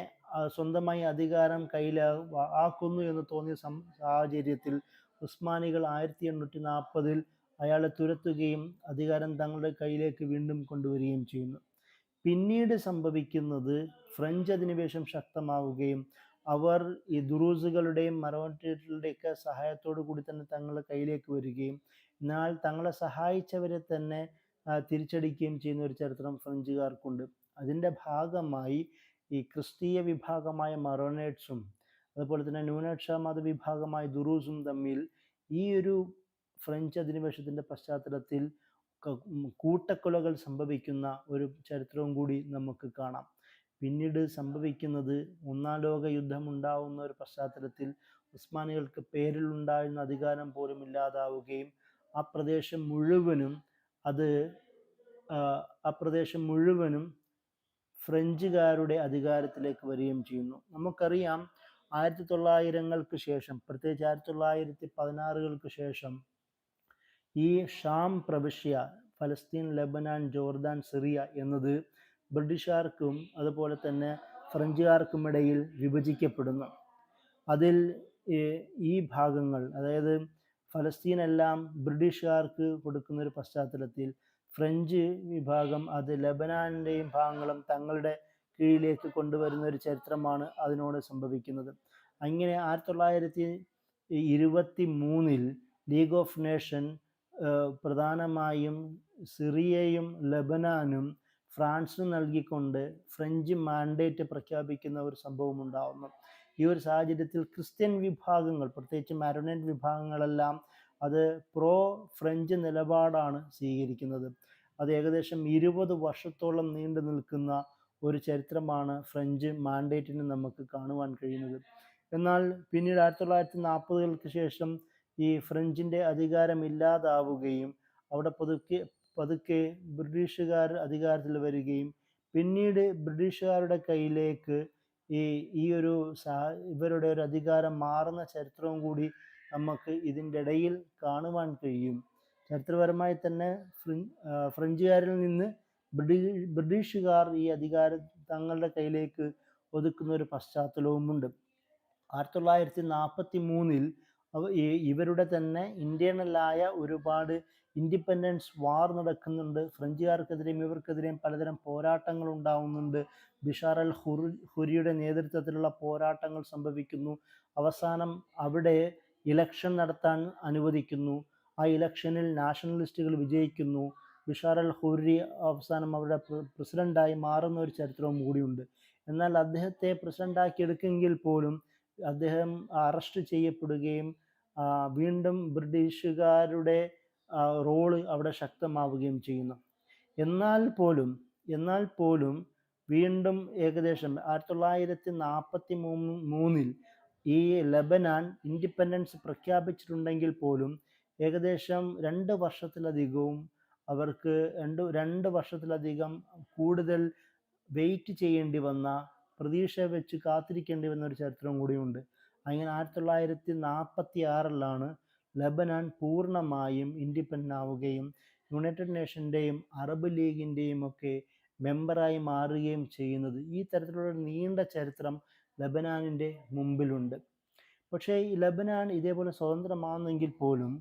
സ്വന്തമായി അധികാരം ആക്കുന്നു എന്ന് തോന്നിയ സാഹചര്യത്തിൽ ഉസ്മാനികൾ 1840 അയാളെ തുരത്തുകയും അധികാരം തങ്ങളുടെ കയ്യിലേക്ക് വീണ്ടും കൊണ്ടുവരികയും ചെയ്യുന്നു. പിന്നീട് സംഭവിക്കുന്നത് ഫ്രഞ്ച് അധിനിവേശം ശക്തമാവുകയും അവർ ഈ ദുറൂസുകളുടെയും മറോണിറ്റുകളുടെയൊക്കെ സഹായത്തോടു കൂടി തന്നെ തങ്ങളുടെ കയ്യിലേക്ക് വരികയും എന്നാൽ തങ്ങളെ സഹായിച്ചവരെ തന്നെ തിരിച്ചടിക്കുകയും ചെയ്യുന്ന ഒരു ചരിത്രം ഫ്രഞ്ചുകാർക്കുണ്ട്. അതിൻ്റെ ഭാഗമായി ഈ ക്രിസ്തീയ വിഭാഗമായ മറോണേറ്റ്സും അതുപോലെ തന്നെ ന്യൂനക്ഷ മതവിഭാഗമായ ദുറൂസും തമ്മിൽ ഈ ഒരു ഫ്രഞ്ച് അധിനിവേശത്തിൻ്റെ പശ്ചാത്തലത്തിൽ കൂട്ടക്കൊലകൾ സംഭവിക്കുന്ന ഒരു ചരിത്രവും കൂടി നമുക്ക് കാണാം. പിന്നീട് സംഭവിക്കുന്നത് ഒന്നാം ലോക യുദ്ധം ഉണ്ടാവുന്ന ഒരു പശ്ചാത്തലത്തിൽ ഉസ്മാനികൾക്ക് പേരിലുണ്ടായിരുന്ന അധികാരം പോലും ഇല്ലാതാവുകയും ആ പ്രദേശം മുഴുവനും ഫ്രഞ്ചുകാരുടെ അധികാരത്തിലേക്ക് വരികയും ചെയ്യുന്നു. നമുക്കറിയാം 1900-ങ്ങൾക്ക് ശേഷം, പ്രത്യേകിച്ച് 1916-കൾക്ക് ശേഷം ഈ ഷാം പ്രവിശ്യ, ഫലസ്തീൻ, ലെബനാൻ, ജോർദാൻ, സിറിയ എന്നത് ബ്രിട്ടീഷുകാർക്കും അതുപോലെ തന്നെ ഫ്രഞ്ചുകാർക്കുമിടയിൽ വിഭജിക്കപ്പെടുന്നു. അതിൽ ഈ ഭാഗങ്ങൾ, അതായത് ഫലസ്തീനെല്ലാം ബ്രിട്ടീഷുകാർക്ക് കൊടുക്കുന്ന ഒരു പശ്ചാത്തലത്തിൽ ഫ്രഞ്ച് വിഭാഗം അത് ലെബനാനിൻ്റെയും ഭാഗങ്ങളും തങ്ങളുടെ കീഴിലേക്ക് കൊണ്ടുവരുന്ന ഒരു ചരിത്രമാണ് അതിനോട് സംഭവിക്കുന്നത്. അങ്ങനെ 1923 ലീഗ് ഓഫ് നേഷൻ പ്രധാനമായും സിറിയയും ലെബനാനും ഫ്രാൻസിന് നൽകിക്കൊണ്ട് ഫ്രഞ്ച് മാൻഡേറ്റ് പ്രഖ്യാപിക്കുന്ന ഒരു സംഭവം ഉണ്ടാകുന്നു. ഈ ഒരു സാഹചര്യത്തിൽ ക്രിസ്ത്യൻ വിഭാഗങ്ങൾ, പ്രത്യേകിച്ച് മാരോണൈറ്റ് വിഭാഗങ്ങളെല്ലാം അത് പ്രോ ഫ്രഞ്ച് നിലപാടാണ് സ്വീകരിക്കുന്നത്. അത് ഏകദേശം 20 വർഷത്തോളം നീണ്ടു നിൽക്കുന്ന ഒരു ചരിത്രമാണ് ഫ്രഞ്ച് മാൻഡേറ്റിന് നമുക്ക് കാണുവാൻ കഴിയുന്നത്. എന്നാൽ പിന്നീട് 1940-കൾക്ക് ശേഷം ഈ ഫ്രഞ്ചിൻ്റെ അധികാരം ഇല്ലാതാവുകയും അവിടെ പതുക്കെ ബ്രിട്ടീഷുകാർ അധികാരത്തിൽ വരികയും പിന്നീട് ബ്രിട്ടീഷുകാരുടെ കയ്യിലേക്ക് ഇവരുടെ ഒരു അധികാരം മാറുന്ന ചരിത്രവും കൂടി നമുക്ക് ഇതിൻ്റെ ഇടയിൽ കാണുവാൻ കഴിയും. ചരിത്രപരമായി തന്നെ ഫ്രഞ്ചുകാരിൽ നിന്ന് ബ്രിട്ടീഷുകാർ ഈ അധികാരം തങ്ങളുടെ കയ്യിലേക്ക് ഒതുക്കുന്ന ഒരു പശ്ചാത്തലവുമുണ്ട്. 1943 ഇവരുടെ തന്നെ ഇന്റേണലായ ഒരുപാട് ഇൻഡിപെൻഡൻസ് വാർ നടക്കുന്നുണ്ട്. ഫ്രഞ്ചുകാർക്കെതിരെയും ഇവർക്കെതിരെയും പലതരം പോരാട്ടങ്ങൾ ഉണ്ടാവുന്നുണ്ട്. ബിഷാർ അൽ ഹുരിയുടെ നേതൃത്വത്തിലുള്ള പോരാട്ടങ്ങൾ സംഭവിക്കുന്നു. അവസാനം അവിടെ ഇലക്ഷൻ നടത്താൻ അനുവദിക്കുന്നു. ആ ഇലക്ഷനിൽ നാഷണലിസ്റ്റുകൾ വിജയിക്കുന്നു. ബിഷാർ അൽ ഹുരി അവസാനം അവരുടെ പ്രസിഡൻ്റായി മാറുന്ന ഒരു ചരിത്രവും കൂടിയുണ്ട്. എന്നാൽ അദ്ദേഹത്തെ പ്രസിഡൻ്റാക്കി എടുക്കെങ്കിൽ പോലും അദ്ദേഹം അറസ്റ്റ് ചെയ്യപ്പെടുകയും വീണ്ടും ബ്രിട്ടീഷുകാരുടെ റോള് അവിടെ ശക്തമാവുകയും ചെയ്യുന്നു. എന്നാൽ പോലും വീണ്ടും ഏകദേശം 1943 ഈ ലെബനാൻ ഇൻഡിപെൻഡൻസ് പ്രഖ്യാപിച്ചിട്ടുണ്ടെങ്കിൽ പോലും ഏകദേശം 2 വർഷത്തിലധികവും അവർക്ക് 2 വർഷത്തിലധികം കൂടുതൽ വെയിറ്റ് ചെയ്യേണ്ടി വന്ന, പ്രതീക്ഷ വെച്ച് കാത്തിരിക്കേണ്ടി വന്ന ഒരു ചരിത്രം കൂടിയുണ്ട്. അങ്ങനെ 1946-ലാണ് ലെബനാൻ പൂർണ്ണമായും ഇൻഡിപെൻഡൻ്റ് ആവുകയും യുണൈറ്റഡ് നേഷൻ്റെയും അറബ് ലീഗിൻ്റെയും ഒക്കെ മെമ്പറായി മാറുകയും ചെയ്യുന്നത്. ഈ തരത്തിലുള്ള നീണ്ട ചരിത്രം ലെബനാനിൻ്റെ മുമ്പിലുണ്ട്. പക്ഷേ ഈ ലെബനാൻ ഇതേപോലെ സ്വതന്ത്രമാകുന്നെങ്കിൽ പോലും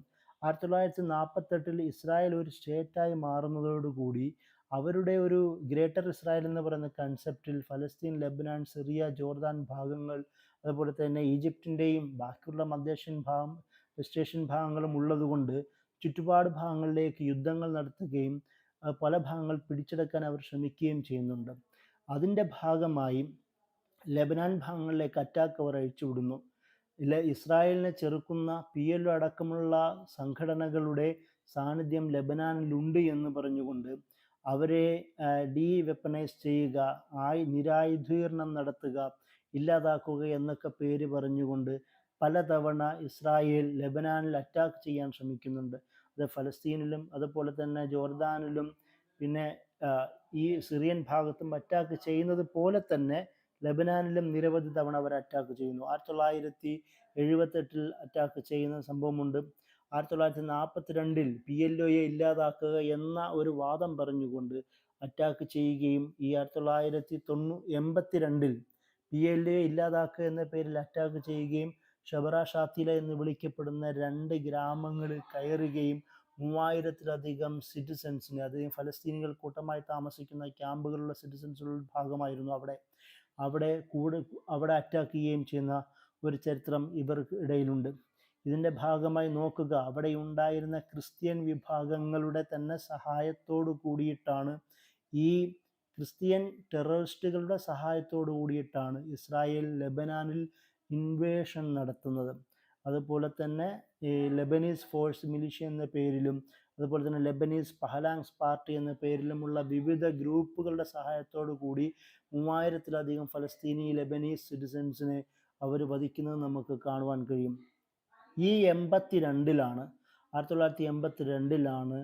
1948 ഇസ്രായേൽ ഒരു സ്റ്റേറ്റായി മാറുന്നതോടുകൂടി അവരുടെ ഒരു ഗ്രേറ്റർ ഇസ്രായേൽ എന്ന് പറയുന്ന കൺസെപ്റ്റിൽ ഫലസ്തീൻ, ലെബനാൻ, സിറിയ, ജോർദാൻ ഭാഗങ്ങൾ, അതുപോലെ തന്നെ ഈജിപ്തിൻ്റെയും ബാക്കിയുള്ള വെസ്റ്റ് ഏഷ്യൻ ഭാഗങ്ങളും ഉള്ളതുകൊണ്ട് ചുറ്റുപാട് ഭാഗങ്ങളിലേക്ക് യുദ്ധങ്ങൾ നടത്തുകയും പല ഭാഗങ്ങൾ പിടിച്ചെടുക്കാൻ അവർ ശ്രമിക്കുകയും ചെയ്യുന്നുണ്ട്. അതിൻ്റെ ഭാഗമായി ലെബനാൻ ഭാഗങ്ങളിലേക്ക് അറ്റാക്ക് അവർ അഴിച്ചുവിടുന്നു. ഇസ്രായേലിനെ ചെറുക്കുന്ന PLO അടക്കമുള്ള സംഘടനകളുടെ സാന്നിധ്യം ലെബനാനിലുണ്ട് എന്ന് പറഞ്ഞുകൊണ്ട് അവരെ ഡീ വെപ്പണൈസ് ചെയ്യുക, നിരായുധീകരണം നടത്തുക, ഇല്ലാതാക്കുക എന്നൊക്കെ പേര് പറഞ്ഞുകൊണ്ട് പലതവണ ഇസ്രായേൽ ലെബനാനിൽ അറ്റാക്ക് ചെയ്യാൻ ശ്രമിക്കുന്നുണ്ട്. അത് ഫലസ്തീനിലും അതുപോലെ തന്നെ ജോർദാനിലും പിന്നെ ഈ സിറിയൻ ഭാഗത്തും അറ്റാക്ക് ചെയ്യുന്നത് പോലെ തന്നെ ലെബനാനിലും നിരവധി തവണ അവർ അറ്റാക്ക് ചെയ്യുന്നു. 1978 അറ്റാക്ക് ചെയ്യുന്ന സംഭവമുണ്ട്. 1942 PLO ഇല്ലാതാക്കുക എന്ന ഒരു വാദം പറഞ്ഞുകൊണ്ട് അറ്റാക്ക് ചെയ്യുകയും ഈ 1982 PLO ഇല്ലാതാക്കുക എന്ന പേരിൽ അറ്റാക്ക് ചെയ്യുകയും ഷബറ ഷാത്തില എന്ന് വിളിക്കപ്പെടുന്ന 2 ഗ്രാമങ്ങളിൽ കയറുകയും 3000-ലധികം സിറ്റിസൻസിനെ, അതായത് ഫലസ്തീനികൾ കൂട്ടമായി താമസിക്കുന്ന ക്യാമ്പുകളുള്ള സിറ്റിസൻസുകളുടെ ഭാഗമായിരുന്നു അവിടെ അറ്റാക്ക് ചെയ്യുകയും ചെയ്യുന്ന ഒരു ചരിത്രം ഇവർക്ക് ഇടയിലുണ്ട്. ഇതിൻ്റെ ഭാഗമായി നോക്കുക, അവിടെ ഉണ്ടായിരുന്ന ക്രിസ്ത്യൻ വിഭാഗങ്ങളുടെ തന്നെ സഹായത്തോടു കൂടിയിട്ടാണ്, ഈ ക്രിസ്ത്യൻ ടെററിസ്റ്റുകളുടെ സഹായത്തോടു കൂടിയിട്ടാണ് ഇസ്രായേൽ ലെബനാനിൽ ഇൻവേഷൻ നടത്തുന്നത്. അതുപോലെ തന്നെ ഈ ലെബനീസ് ഫോഴ്സ് മിലിഷ്യ എന്ന പേരിലും അതുപോലെ തന്നെ ലെബനീസ് പഹലാങ്സ് പാർട്ടി എന്ന പേരിലുമുള്ള വിവിധ ഗ്രൂപ്പുകളുടെ സഹായത്തോടു കൂടി 3000-ലധികം ഫലസ്തീനി ലെബനീസ് സിറ്റിസൻസിനെ അവർ വധിക്കുന്നത് നമുക്ക് കാണുവാൻ കഴിയും. ഈ 1982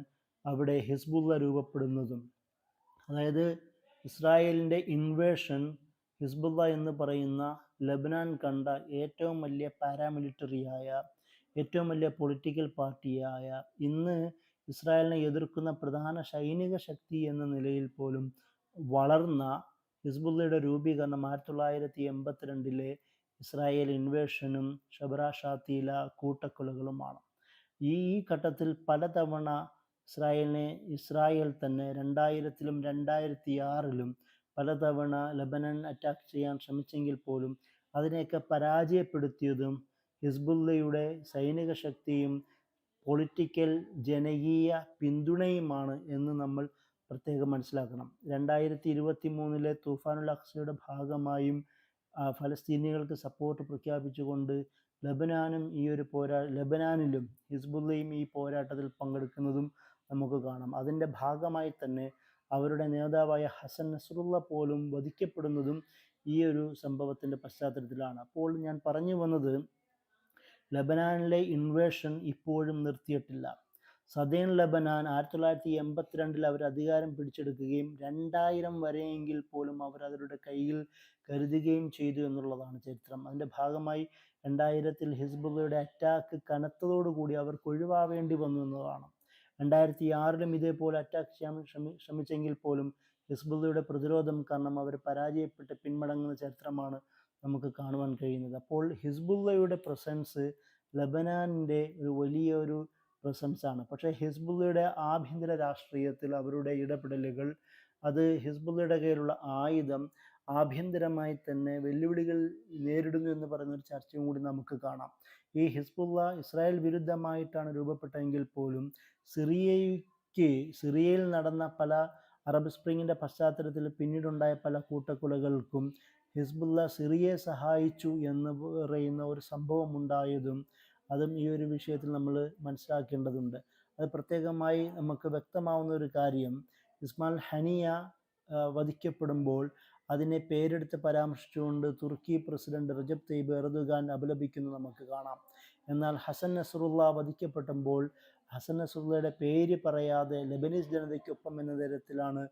അവിടെ ഹിസ്ബുള്ള രൂപപ്പെടുന്നതും. അതായത് ഇസ്രായേലിൻ്റെ ഇൻവേഷൻ ഹിസ്ബുള്ള എന്ന് പറയുന്ന ലെബനാൻ കണ്ട ഏറ്റവും വലിയ പാരാമിലിറ്ററിയായ, ഏറ്റവും വലിയ പൊളിറ്റിക്കൽ പാർട്ടിയായ, ഇന്ന് ഇസ്രായേലിനെ എതിർക്കുന്ന പ്രധാന സൈനിക ശക്തി എന്ന നിലയിൽ പോലും വളർന്ന ഹിസ്ബുള്ളയുടെ രൂപീകരണം 1982 ഇസ്രായേൽ ഇൻവേഷനും ഷബറ ഷാത്തില കൂട്ടക്കൊലകളുമാണ്. ഈ ഘട്ടത്തിൽ പലതവണ ഇസ്രായേൽ തന്നെ 2000-ലും 2006-ലും പലതവണ ലെബനൻ അറ്റാക്ക് ചെയ്യാൻ ശ്രമിച്ചെങ്കിൽ പോലും അതിനെയൊക്കെ പരാജയപ്പെടുത്തിയതും ഹിസ്ബുള്ളയുടെ സൈനിക ശക്തിയും പൊളിറ്റിക്കൽ ജനകീയ പിന്തുണയുമാണ് എന്ന് നമ്മൾ പ്രത്യേകം മനസ്സിലാക്കണം. 2023 തൂഫാനുൽ അഖ്സയുടെ ഭാഗമായും ഫലസ്തീനികൾക്ക് സപ്പോർട്ട് പ്രഖ്യാപിച്ചുകൊണ്ട് ലെബനാനിലും ഹിസ്ബുള്ളയും ഈ പോരാട്ടത്തിൽ പങ്കെടുക്കുന്നതും നമുക്ക് കാണാം. അതിൻ്റെ ഭാഗമായി തന്നെ അവരുടെ നേതാവായ ഹസൻ നസ്രുള്ള പോലും വധിക്കപ്പെടുന്നതും ഈ ഒരു സംഭവത്തിൻ്റെ പശ്ചാത്തലത്തിലാണ്. അപ്പോൾ ഞാൻ പറഞ്ഞു വന്നത്, ലെബനാനിലെ ഇൻവേഷൻ ഇപ്പോഴും നിർത്തിയിട്ടില്ല. സദേൺ ലെബനാൻ 1982 അവർ അധികാരം പിടിച്ചെടുക്കുകയും 2000 വരെയെങ്കിൽ പോലും അവർ അവരുടെ കയ്യിൽ കരുതുകയും ചെയ്തു എന്നുള്ളതാണ് ചരിത്രം. അതിൻ്റെ ഭാഗമായി 2000-ൽ ഹിസ്ബുള്ളയുടെ അറ്റാക്ക് കനത്തതോടുകൂടി അവർക്ക് ഒഴിവാവേണ്ടി വന്നു എന്നതാണ്. 2006-ലും ഇതേപോലെ അറ്റാക്ക് ചെയ്യാൻ ശ്രമിച്ചെങ്കിൽ പോലും ഹിസ്ബുള്ളയുടെ പ്രതിരോധം കാരണം അവർ പരാജയപ്പെട്ട് പിന്മടങ്ങുന്ന ചരിത്രമാണ് നമുക്ക് കാണുവാൻ കഴിയുന്നത്. അപ്പോൾ ഹിസ്ബുള്ളയുടെ പ്രസൻസ് ലെബനാനിൻ്റെ ഒരു വലിയൊരു പ്രസൻസാണ്. പക്ഷേ ഹിസ്ബുള്ളയുടെ ആഭ്യന്തര രാഷ്ട്രീയത്തിൽ അവരുടെ ഇടപെടലുകൾ, അത് ഹിസ്ബുള്ളയുടെ കയ്യിലുള്ള ആയുധം ആഭ്യന്തരമായി തന്നെ വെല്ലുവിളികൾ നേരിടുന്നു എന്ന് പറയുന്നൊരു ചർച്ചയും കൂടി നമുക്ക് കാണാം. ഈ ഹിസ്ബുള്ള ഇസ്രായേൽ വിരുദ്ധമായിട്ടാണ് രൂപപ്പെട്ടെങ്കിൽ പോലും സിറിയയിൽ നടന്ന പല അറബ് സ്പ്രിങ്ങിൻ്റെ പശ്ചാത്തലത്തിൽ പിന്നീടുണ്ടായ പല കൂട്ടക്കൊലകൾക്കും ഹിസ്ബുള്ള സിറിയയെ സഹായിച്ചു എന്ന് പറയുന്ന ഒരു സംഭവം ഉണ്ടായതും അതും ഈ ഒരു വിഷയത്തിൽ നമ്മൾ മനസ്സിലാക്കേണ്ടതുണ്ട്. അത് പ്രത്യേകമായി നമുക്ക് വ്യക്തമാവുന്ന ഒരു കാര്യം, ഇസ്മായിൽ ഹനിയ വധിക്കപ്പെടുമ്പോൾ അതിനെ പേരെടുത്ത് പരാമർശിച്ചുകൊണ്ട് തുർക്കി പ്രസിഡന്റ് റജബ് തയ്യിബ് എർദോഗാൻ അപലപിക്കുന്നത് നമുക്ക് കാണാം. എന്നാൽ ഹസൻ നസ്രുള്ള വധിക്കപ്പെടുമ്പോൾ ഹസൻ നസ്രുള്ളയുടെ പേര് പറയാതെ ലെബനീസ് ജനതയ്ക്കൊപ്പം എന്ന തരത്തിലാണ്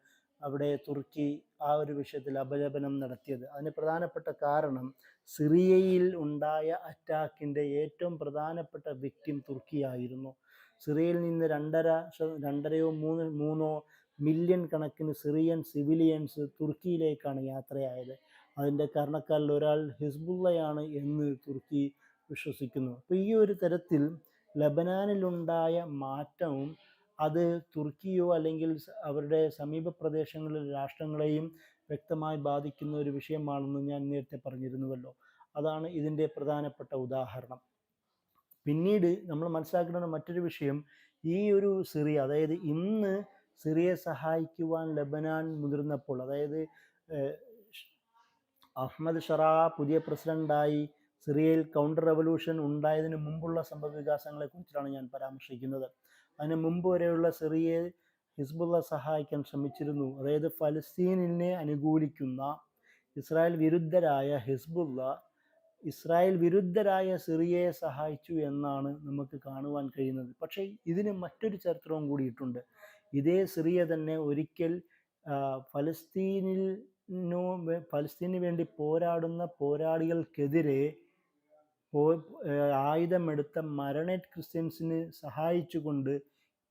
അവിടെ തുർക്കി ആ ഒരു വിഷയത്തിൽ അപലപനം നടത്തിയത്. അതിന് പ്രധാനപ്പെട്ട കാരണം സിറിയയിൽ ഉണ്ടായ അറ്റാക്കിൻ്റെ ഏറ്റവും പ്രധാനപ്പെട്ട വിക്ടിം തുർക്കിയായിരുന്നു. സിറിയയിൽ നിന്ന് 2.5-3 മില്യൺ കണക്കിന് സിറിയൻ സിവിലിയൻസ് തുർക്കിയിലേക്കാണ് യാത്രയായത്. അതിൻ്റെ കാരണക്കാരിൽ ഒരാൾ ഹിസ്ബുള്ളയാണ് എന്ന് തുർക്കി വിശ്വസിക്കുന്നു. അപ്പോൾ ഈ ഒരു തരത്തിൽ ലെബനാനിലുണ്ടായ മാറ്റവും അത് തുർക്കിയോ അല്ലെങ്കിൽ അവരുടെ സമീപ പ്രദേശങ്ങളിലെ രാഷ്ട്രങ്ങളെയും വ്യക്തമായി ബാധിക്കുന്ന ഒരു വിഷയമാണെന്ന് ഞാൻ നേരത്തെ പറഞ്ഞിരുന്നുവല്ലോ. അതാണ് ഇതിൻ്റെ പ്രധാനപ്പെട്ട ഉദാഹരണം. പിന്നീട് നമ്മൾ മനസ്സിലാക്കേണ്ട മറ്റൊരു വിഷയം, ഈ ഒരു സിറിയ, അതായത് ഇന്ന് സിറിയയെ സഹായിക്കുവാൻ ലെബനാൻ മുതിർന്നപ്പോൾ, അതായത് അഹമ്മദ് ഷറാ പുതിയ പ്രസിഡൻ്റായി സിറിയയിൽ കൗണ്ടർ റെവല്യൂഷൻ ഉണ്ടായതിനു മുമ്പുള്ള സംഭവ വികാസങ്ങളെക്കുറിച്ചാണ് ഞാൻ പരാമർശിക്കുന്നത്. അതിന് മുമ്പ് വരെയുള്ള സിറിയയെ ഹിസ്ബുള്ള സഹായിക്കാൻ ശ്രമിച്ചിരുന്നു. അതായത് ഫലസ്തീനിനെ അനുകൂലിക്കുന്ന ഇസ്രായേൽ വിരുദ്ധരായ ഹിസ്ബുള്ള ഇസ്രായേൽ വിരുദ്ധരായ സിറിയയെ സഹായിച്ചു എന്നാണ് നമുക്ക് കാണുവാൻ കഴിയുന്നത്. പക്ഷേ ഇതിന് മറ്റൊരു ചരിത്രവും കൂടിയിട്ടുണ്ട്. ഇതേ സിറിയ തന്നെ ഒരിക്കൽ ഫലസ്തീനു വേണ്ടി പോരാടുന്ന പോരാളികൾക്കെതിരെ ആയുധമെടുത്ത മരണേറ്റ് ക്രിസ്ത്യൻസിന് സഹായിച്ചുകൊണ്ട്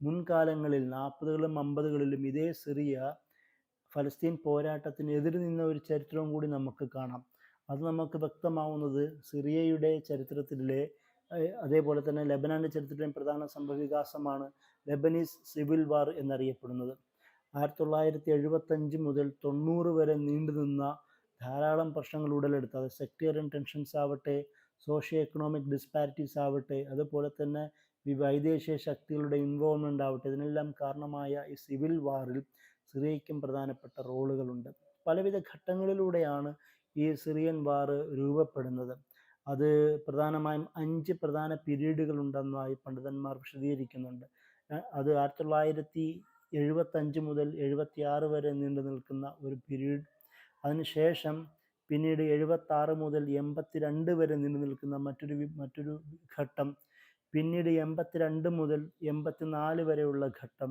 മുൻകാലങ്ങളിൽ 40കളിലും 50കളിലും ഇതേ സിറിയ ഫലസ്തീൻ പോരാട്ടത്തിന് എതിര് നിന്ന ഒരു ചരിത്രവും കൂടി നമുക്ക് കാണാം. അത് നമുക്ക് വ്യക്തമാവുന്നത് സിറിയയുടെ ചരിത്രത്തിലെ അതേപോലെ തന്നെ ലെബനാൻ്റെ ചരിത്രത്തിലെ പ്രധാന സംഭവവികാസമാണ് ലെബനീസ് സിവിൽ വാർ എന്നറിയപ്പെടുന്നത്. 1975 മുതൽ 90 വരെ നീണ്ടുനിന്ന ധാരാളം പ്രശ്നങ്ങൾ ഉടലെടുത്ത്, അത് സെക്ടേറിയൻ ടെൻഷൻസ് ആവട്ടെ, സോഷ്യോ എക്കണോമിക് ഡിസ്പാരിറ്റീസ് ആവട്ടെ, അതുപോലെ തന്നെ വൈദേശിക ശക്തികളുടെ ഇൻവോൾവ്മെൻ്റ് ആവട്ടെ, ഇതിനെല്ലാം കാരണമായ ഈ സിവിൽ വാറിൽ സിറിയയ്ക്കും പ്രധാനപ്പെട്ട റോളുകളുണ്ട്. പലവിധ ഘട്ടങ്ങളിലൂടെയാണ് ഈ സിറിയൻ വാർ രൂപപ്പെടുന്നത്. അത് പ്രധാനമായും 5 പ്രധാന പീരീഡുകൾ ഉണ്ടെന്നായി പണ്ഡിതന്മാർ വിശദീകരിക്കുന്നുണ്ട്. അത് 1975 മുതൽ 76 വരെ നീണ്ടു നിൽക്കുന്ന ഒരു പീരീഡ്. അതിനുശേഷം പിന്നീട് 76 മുതൽ 82 വരെ നീണ്ടു നിൽക്കുന്ന മറ്റൊരു ഘട്ടം. പിന്നീട് 82 മുതൽ 84 വരെയുള്ള ഘട്ടം.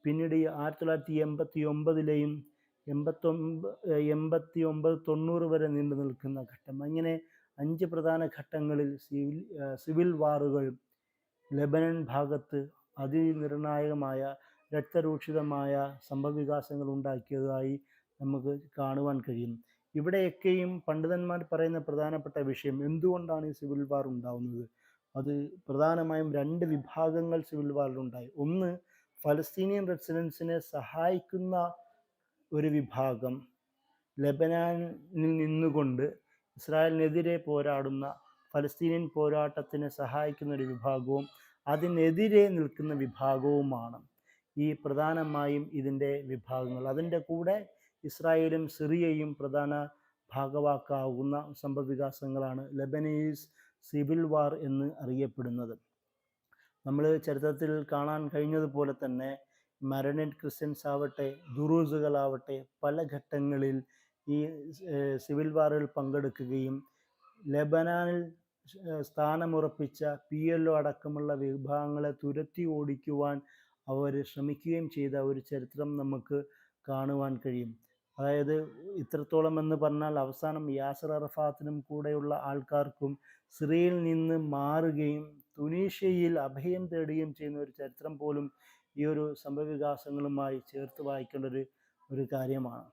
പിന്നീട് 1989ലെയും 89-90 വരെ നീണ്ടു നിൽക്കുന്ന ഘട്ടം. അങ്ങനെ 5 പ്രധാന ഘട്ടങ്ങളിൽ സിവിൽ വാറുകൾ ലെബനൻ ഭാഗത്ത് അതിനിർണായകമായ രക്തരൂക്ഷിതമായ സംഭവവികാസങ്ങൾ ഉണ്ടാക്കിയതായി നമുക്ക് കാണുവാൻ കഴിയും. ഇവിടെയൊക്കെയും പണ്ഡിതന്മാർ പറയുന്ന പ്രധാനപ്പെട്ട വിഷയം, എന്തുകൊണ്ടാണ് ഈ സിവിൽ വാർ ഉണ്ടാവുന്നത്? അത് പ്രധാനമായും 2 വിഭാഗങ്ങൾ സിവിൽ വാറിലുണ്ടായി. ഒന്ന്, ഫലസ്തീനിയൻ റെസിഡൻസിനെ സഹായിക്കുന്ന ഒരു വിഭാഗം, ലെബനാനിൽ നിന്നുകൊണ്ട് ഇസ്രായേലിനെതിരെ പോരാടുന്ന ഫലസ്തീനിയൻ പോരാട്ടത്തിനെ സഹായിക്കുന്ന ഒരു വിഭാഗവും അതിനെതിരെ നിൽക്കുന്ന വിഭാഗവുമാണ് ഈ പ്രധാനമായും ഇതിൻ്റെ വിഭാഗങ്ങൾ. അതിൻ്റെ കൂടെ ഇസ്രായേലും സിറിയയും പ്രധാന ഭാഗവാക്കാവുന്ന സംഭവവികാസങ്ങളാണ് ലെബനീസ് സിവിൽ വാർ എന്ന് അറിയപ്പെടുന്നത്. നമ്മൾ ചരിത്രത്തിൽ കാണാൻ കഴിഞ്ഞതുപോലെ തന്നെ മരണേറ്റ് ക്രിസ്ത്യൻസ് ആവട്ടെ, ദുറൂസുകളാവട്ടെ, പല ഘട്ടങ്ങളിൽ ഈ സിവിൽ വാറിൽ പങ്കെടുക്കുകയും ലെബനാനിൽ സ്ഥാനമുറപ്പിച്ച PLO അടക്കമുള്ള വിഭാഗങ്ങളെ തുരത്തി ഓടിക്കുവാൻ അവർ ശ്രമിക്കുകയും ചെയ്ത ഒരു ചരിത്രം നമുക്ക് കാണുവാൻ കഴിയും. അതായത് ഇത്രത്തോളം എന്ന് പറഞ്ഞാൽ അവസാനം യാസർ അറഫാത്തിനും കൂടെയുള്ള ആൾക്കാർക്കും സിറിയയിൽ നിന്ന് മാറുകയും തുനീഷ്യയിൽ അഭയം തേടുകയും ചെയ്യുന്ന ഒരു ചരിത്രം പോലും ഈ ഒരു സംഭവവികാസങ്ങളുമായി ചേർത്ത് വായിക്കേണ്ട ഒരു കാര്യമാണ്.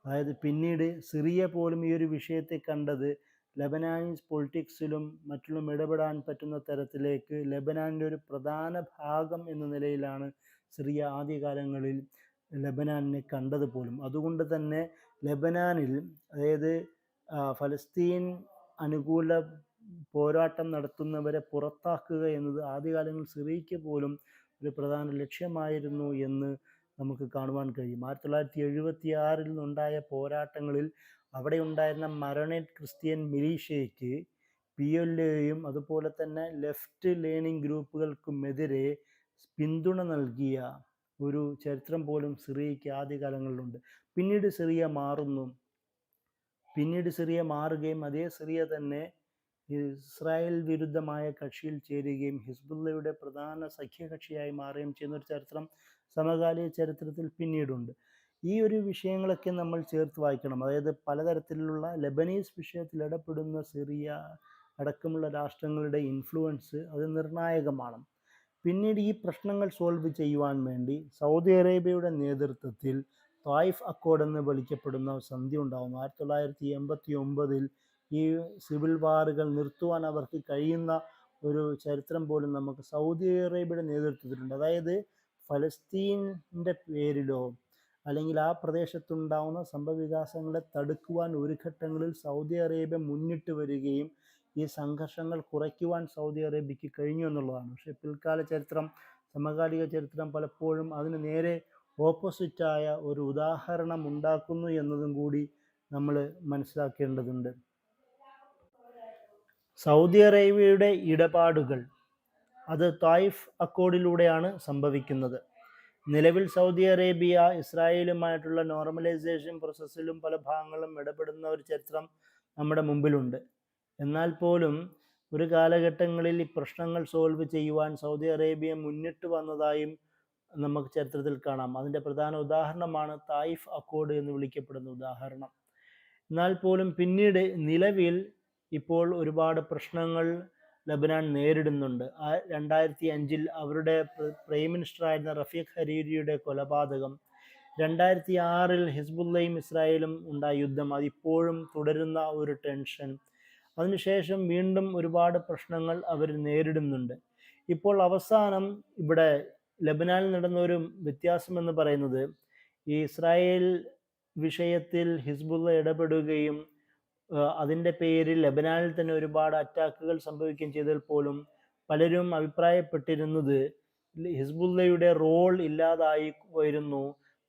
അതായത് പിന്നീട് സിറിയ പോലും ഈ ഒരു വിഷയത്തെ കണ്ടത് ലെബനാനീസ് പൊളിറ്റിക്സിലും മറ്റും ഇടപെടാൻ പറ്റുന്ന തരത്തിലേക്ക് ലെബനാനിൻ്റെ ഒരു പ്രധാന ഭാഗം എന്ന നിലയിലാണ് സിറിയ ആദ്യകാലങ്ങളിൽ ലെബനാനിനെ കണ്ടത് പോലും. അതുകൊണ്ട് തന്നെ ലെബനാനിൽ, അതായത് ഫലസ്തീൻ അനുകൂല പോരാട്ടം നടത്തുന്നവരെ പുറത്താക്കുക എന്നത് ആദ്യകാലങ്ങളിൽ സിറിയയ്ക്ക് പോലും ഒരു പ്രധാന ലക്ഷ്യമായിരുന്നു എന്ന് നമുക്ക് കാണുവാൻ കഴിയും. 1976 നിന്നുണ്ടായ പോരാട്ടങ്ങളിൽ അവിടെ ഉണ്ടായിരുന്ന മരണേറ്റ് ക്രിസ്ത്യൻ മിലീഷ്യയ്ക്ക് PLOയും അതുപോലെ തന്നെ ലെഫ്റ്റ് ലേണിംഗ് ഗ്രൂപ്പുകൾക്കുമെതിരെ പിന്തുണ നൽകിയ ഒരു ചരിത്രം പോലും സിറിയയ്ക്ക് ആദ്യകാലങ്ങളിലുണ്ട്. പിന്നീട് സിറിയ മാറുകയും അതേ സിറിയ തന്നെ ഇസ്രായേൽ വിരുദ്ധമായ കക്ഷിയിൽ ചേരുകയും ഹിസ്ബുള്ളയുടെ പ്രധാന സഖ്യകക്ഷിയായി മാറുകയും ചെയ്യുന്ന ഒരു ചരിത്രം സമകാലിക ചരിത്രത്തിൽ പിന്നീടുണ്ട്. ഈ ഒരു വിഷയങ്ങളൊക്കെ നമ്മൾ ചേർത്ത് വായിക്കണം. അതായത് പലതരത്തിലുള്ള ലെബനീസ് വിഷയത്തിൽ ഇടപെടുന്ന സിറിയ അടക്കമുള്ള രാഷ്ട്രങ്ങളുടെ ഇൻഫ്ലുവൻസ് അത് നിർണായകമാണ്. പിന്നീട് ഈ പ്രശ്നങ്ങൾ സോൾവ് ചെയ്യുവാൻ വേണ്ടി സൗദി അറേബ്യയുടെ നേതൃത്വത്തിൽ തായിഫ് അക്കോർഡ് എന്ന് വിളിക്കപ്പെടുന്ന സന്ധി ഉണ്ടാകുന്നു. 1989 ഈ സിവിൽ വാറുകൾ നിർത്തുവാൻ അവർക്ക് കഴിയുന്ന ഒരു ചരിത്രം പോലും നമുക്ക് സൗദി അറേബ്യയുടെ നേതൃത്വത്തിലുണ്ട്. അതായത് ഫലസ്തീൻ്റെ പേരിലോ അല്ലെങ്കിൽ ആ പ്രദേശത്തുണ്ടാവുന്ന സംഭവവികാസങ്ങളെ തടുക്കുവാൻ ഒരു ഘട്ടങ്ങളിൽ സൗദി അറേബ്യ മുന്നിട്ട് വരികയും ഈ സംഘർഷങ്ങൾ കുറയ്ക്കുവാൻ സൗദി അറേബ്യയ്ക്ക് കഴിഞ്ഞു എന്നുള്ളതാണ്. പക്ഷേ പിൽക്കാല ചരിത്രം, സമകാലിക ചരിത്രം പലപ്പോഴും അതിന് നേരെ ഓപ്പോസിറ്റായ ഒരു ഉദാഹരണം ഉണ്ടാക്കുന്നു എന്നതും കൂടി നമ്മൾ മനസ്സിലാക്കേണ്ടതുണ്ട്. സൗദി അറേബ്യയുടെ ഇടപാടുകൾ അത് തായിഫ് അക്കോർഡിലൂടെയാണ് സംഭവിക്കുന്നത്. നിലവിൽ സൗദി അറേബ്യ ഇസ്രായേലുമായിട്ടുള്ള നോർമലൈസേഷൻ പ്രോസസ്സിലും പല ഭാഗങ്ങളും ഇടപെടുന്ന ഒരു ചരിത്രം നമ്മുടെ മുമ്പിലുണ്ട്. എന്നാൽ പോലും ഒരു കാലഘട്ടങ്ങളിൽ ഈ പ്രശ്നങ്ങൾ സോൾവ് ചെയ്യുവാൻ സൗദി അറേബ്യ മുന്നിട്ട് വന്നതായും നമുക്ക് ചരിത്രത്തിൽ കാണാം. അതിൻ്റെ പ്രധാന ഉദാഹരണമാണ് തായിഫ് അക്കോർഡ് എന്ന് വിളിക്കപ്പെടുന്ന ഉദാഹരണം. എന്നാൽ പോലും പിന്നീട് നിലവിൽ ഇപ്പോൾ ഒരുപാട് പ്രശ്നങ്ങൾ ലബനാൻ നേരിടുന്നുണ്ട്. 2005 അവരുടെ പ്രൈം മിനിസ്റ്ററായിരുന്ന റഫീഖ് ഹരീരിയുടെ കൊലപാതകം, 2006 ഹിസ്ബുള്ളയും ഇസ്രായേലും ഉണ്ടായ യുദ്ധം, അതിപ്പോഴും തുടരുന്ന ഒരു ടെൻഷൻ, അതിനുശേഷം വീണ്ടും ഒരുപാട് പ്രശ്നങ്ങൾ അവർ നേരിടുന്നുണ്ട്. ഇപ്പോൾ അവസാനം ഇവിടെ ലബനാനിൽ നടന്ന ഒരു വ്യത്യാസം എന്ന് പറയുന്നത്, ഈ ഇസ്രായേൽ വിഷയത്തിൽ ഹിസ്ബുള്ള ഇടപെടുകയും അതിൻ്റെ പേരിൽ ലബനാനിൽ തന്നെ ഒരുപാട് അറ്റാക്കുകൾ സംഭവിക്കുകയും ചെയ്തതിൽ പോലും പലരും അഭിപ്രായപ്പെട്ടിരുന്നത് ഹിസ്ബുള്ളയുടെ റോൾ ഇല്ലാതായി വരുന്നു,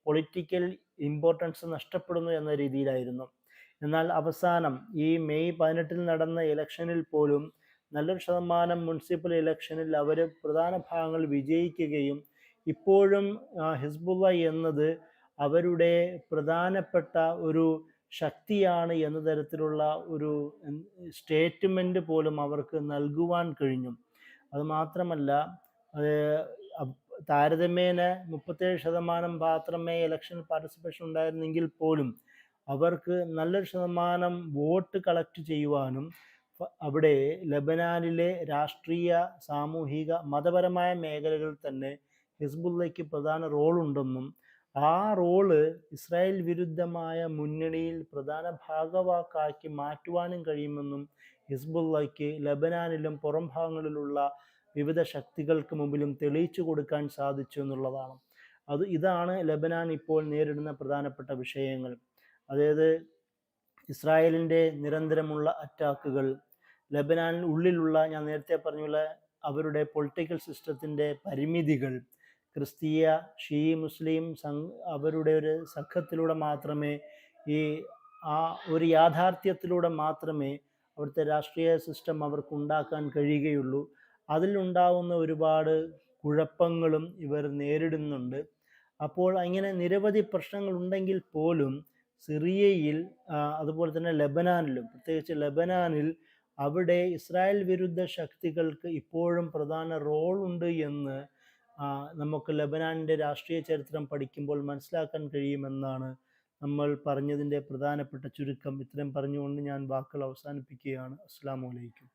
പൊളിറ്റിക്കൽ ഇമ്പോർട്ടൻസ് നഷ്ടപ്പെടുന്നു എന്ന രീതിയിലായിരുന്നു. എന്നാൽ അവസാനം ഈ മെയ് 18 നടന്ന ഇലക്ഷനിൽ പോലും നല്ലൊരു ശതമാനം മുനിസിപ്പൽ ഇലക്ഷനിൽ അവർ പ്രധാന ഭാഗങ്ങൾ വിജയിക്കുകയും ഇപ്പോഴും ഹിസ്ബുള്ള എന്നത് അവരുടെ പ്രധാനപ്പെട്ട ഒരു ശക്തിയാണ് എന്ന തരത്തിലുള്ള ഒരു സ്റ്റേറ്റ്മെൻറ്റ് പോലും അവർക്ക് നൽകുവാൻ കഴിഞ്ഞു. അതുമാത്രമല്ല, താരതമ്യേന 37% മാത്രമേ ഇലക്ഷൻ പാർട്ടിസിപ്പേഷൻ ഉണ്ടായിരുന്നെങ്കിൽ പോലും അവർക്ക് നല്ലൊരു ശതമാനം വോട്ട് കളക്ട് ചെയ്യുവാനും അവിടെ ലബനാനിലെ രാഷ്ട്രീയ, സാമൂഹിക, മതപരമായ മേഖലകളിൽ തന്നെ ഹിസ്ബുള്ളയ്ക്ക് പ്രധാന റോളുണ്ടെന്നും ആ റോള് ഇസ്രായേൽ വിരുദ്ധമായ മുന്നണിയിൽ പ്രധാന ഭാഗവാക്കാക്കി മാറ്റുവാനും കഴിയുമെന്നും ഹിസ്ബുള്ളയ്ക്ക് ലബനാനിലും പുറം ഭാഗങ്ങളിലുള്ള വിവിധ ശക്തികൾക്ക് മുമ്പിലും തെളിയിച്ചു കൊടുക്കാൻ സാധിച്ചു എന്നുള്ളതാണ്. ഇതാണ് ലബനാൻ ഇപ്പോൾ നേരിടുന്ന പ്രധാനപ്പെട്ട വിഷയങ്ങൾ. അതായത് ഇസ്രായേലിൻ്റെ നിരന്തരമുള്ള അറ്റാക്കുകൾ, ലബനാനിൽ ഉള്ളിലുള്ള, ഞാൻ നേരത്തെ പറഞ്ഞുള്ള അവരുടെ പൊളിറ്റിക്കൽ സിസ്റ്റത്തിൻ്റെ പരിമിതികൾ, ക്രിസ്തീയ, ഷീ, മുസ്ലിം അവരുടെ ഒരു സംഘത്തിലൂടെ മാത്രമേ ആ ഒരു യാഥാർത്ഥ്യത്തിലൂടെ മാത്രമേ അവിടുത്തെ രാഷ്ട്രീയ സിസ്റ്റം അവർക്ക് ഉണ്ടാക്കാൻ കഴിയുകയുള്ളൂ. അതിലുണ്ടാവുന്ന ഒരുപാട് കുഴപ്പങ്ങളും ഇവർ നേരിടുന്നുണ്ട്. അപ്പോൾ അങ്ങനെ നിരവധി പ്രശ്നങ്ങൾ ഉണ്ടെങ്കിൽ പോലും സിറിയയിൽ, അതുപോലെ തന്നെ ലബനാനിലും, പ്രത്യേകിച്ച് ലബനാനിൽ അവിടെ ഇസ്രായേൽ വിരുദ്ധ ശക്തികൾക്ക് ഇപ്പോഴും പ്രധാന റോളുണ്ട് എന്ന് നമുക്ക് ലബനാനിൻ്റെ രാഷ്ട്രീയ ചരിത്രം പഠിക്കുമ്പോൾ മനസ്സിലാക്കാൻ കഴിയുമെന്നാണ് നമ്മൾ പറഞ്ഞതിൻ്റെ പ്രധാനപ്പെട്ട ചുരുക്കം. ഇത്രയും പറഞ്ഞുകൊണ്ട് ഞാൻ വാക്കുകൾ അവസാനിപ്പിക്കുകയാണ്. അസ്സലാമു അലൈക്കും.